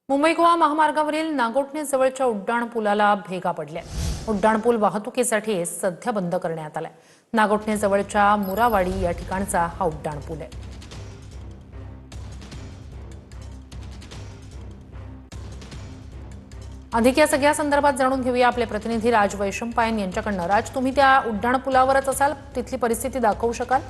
मुंबई गोवा महामार्गावरील नागोठणे जवळच्या उड्डाणपुलाला भेगा पडल्या। उड्डाणपूल वाहतुकीसाठी सध्या बंद करण्यात आलाय। नागोठणे जवळच्या मुरावाडी या ठिकाणचा हा उड्डाणपूल आहे। अधिक या सगळ्या संदर्भात जाणून घेऊया आपले प्रतिनिधी राज वैशंपायन यांच्याकडून। राज, तुम्ही त्या उड्डाणपुलावरच असाल, तिथली परिस्थिती दाखवू शकाल?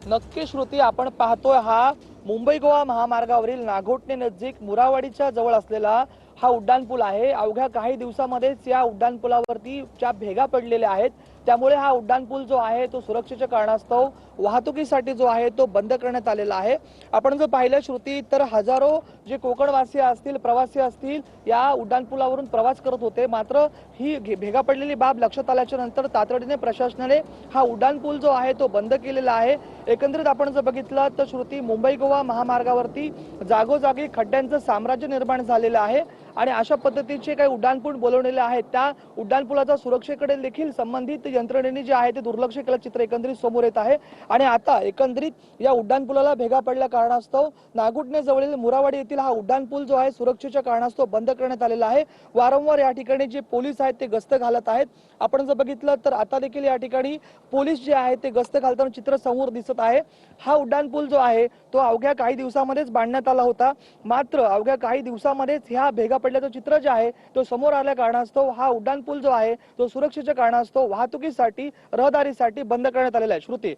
नक्की श्रुती, आपण पाहतोय हा मुंबई गोवा महामार्गावरील नागोठणे नजीक मुरावाडीच्या जवळ असलेला हा उड्डाणपूल आहे। अवघ्या काही दिवसांमध्येच या उड्डाणपुलावरती ज्या भेगा पडलेल्या आहेत, त्यामुळे हा उड्डाणपूल जो आहे तो सुरक्षेच्या कारणास्तव वाहतुकीसाठी जो आहे तो बंद करण्यात आलेला आहे। आपण जर पाहिलं श्रुती, तर हजारो जे कोकणवासी असतील, प्रवासी असतील, या उड्डाणपुलावरून प्रवास करत होते। मात्र ही भेगा पडलेली बाब लक्षात आल्याच्या नंतर तातडीने प्रशासनाने हा उड्डाणपूल जो आहे तो बंद केलेला आहे। एकंदरीत आपण जर बघितलं तर श्रुती, मुंबई गोवा महामार्गावरती जागोजागी खड्ड्यांचं साम्राज्य निर्माण झालेलं आहे आणि अशा पद्धतीचे काही उड्डाणपूल बोलवलेले आहेत। त्या उड्डाणपुलाच्या सुरक्षेकडे देखील संबंधित यंत्रणेने जे आहे ते दुर्लक्ष केलं चित्र एकंदरीत समोर येत आहे। आणि आता एकंदरीत या उड्डाणपुलाला भेगा पडल्या कारणास्तव नागोठणे जवळील मुरावाडी येथील हा उड्डाणपूल जो आहे सुरक्षेच्या कारणास्तव बंद करण्यात आलेला आहे। वारंवार या ठिकाणी जे पोलीस आहेत ते गस्त घालत आहेत। आपण जर बघितलं तर आता देखील या ठिकाणी पोलीस जे आहेत ते गस्त घालताना चित्र समोर दिसत आहे। हा उड्डाणपूल जो आहे तो अवघ्या काही दिवसांमध्येच बांधण्यात आला होता, मात्र अवघ्या काही दिवसांमध्येच ह्या भेगा पडल्याचं चित्र जे आहे तो समोर आल्या कारणास्तव हा उड्डाणपूल जो आहे तो सुरक्षेच्या कारणास्तव वाहतुकीसाठी, रहदारीसाठी बंद करण्यात आलेला आहे। श्रुती,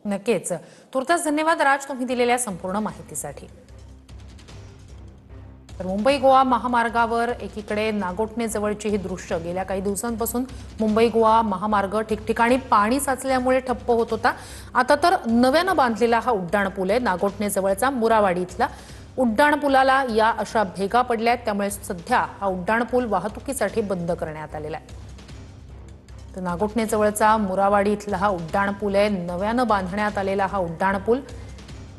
नक्कीच। तुर्तास धन्यवाद राज, तुम्ही दिलेल्या संपूर्ण माहितीसाठी। तर मुंबई गोवा महामार्गावर एकीकडे नागोठणे जवळची ही दृश्य गेल्या काही दिवसांपासून मुंबई गोवा महामार्ग ठिकठिकाणी पाणी साचल्यामुळे ठप्प होत होता। आता तर नव्यानं बांधलेला हा उड्डाणपूल आहे नागोठणे जवळचा मुरावाडी इथला। उड्डाणपुलाला या अशा भेगा पडल्यात, त्यामुळे सध्या हा उड्डाणपूल वाहतुकीसाठी बंद करण्यात आलेला आहे। तर नागोठणे जवळचा मुरावाडी इथला हा उड्डाणपूल आहे, नव्यानं बांधण्यात आलेला हा उड्डाणपूल।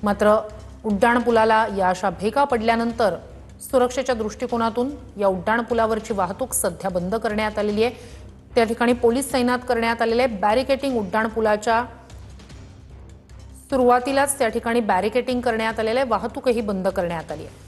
मात्र उड्डाणपुलाला या अशा भेगा पडल्यानंतर सुरक्षेच्या दृष्टिकोनातून या उड्डाणपुलावरची वाहतूक सध्या बंद करण्यात आलेली आहे। त्या ठिकाणी पोलीस तैनात करण्यात आलेले आहे। बॅरिकेटिंग उड्डाणपुलाच्या सुरुवातीलाच त्या ठिकाणी बॅरिकेटिंग करण्यात आलेले आहे, वाहतूकही बंद करण्यात आली आहे।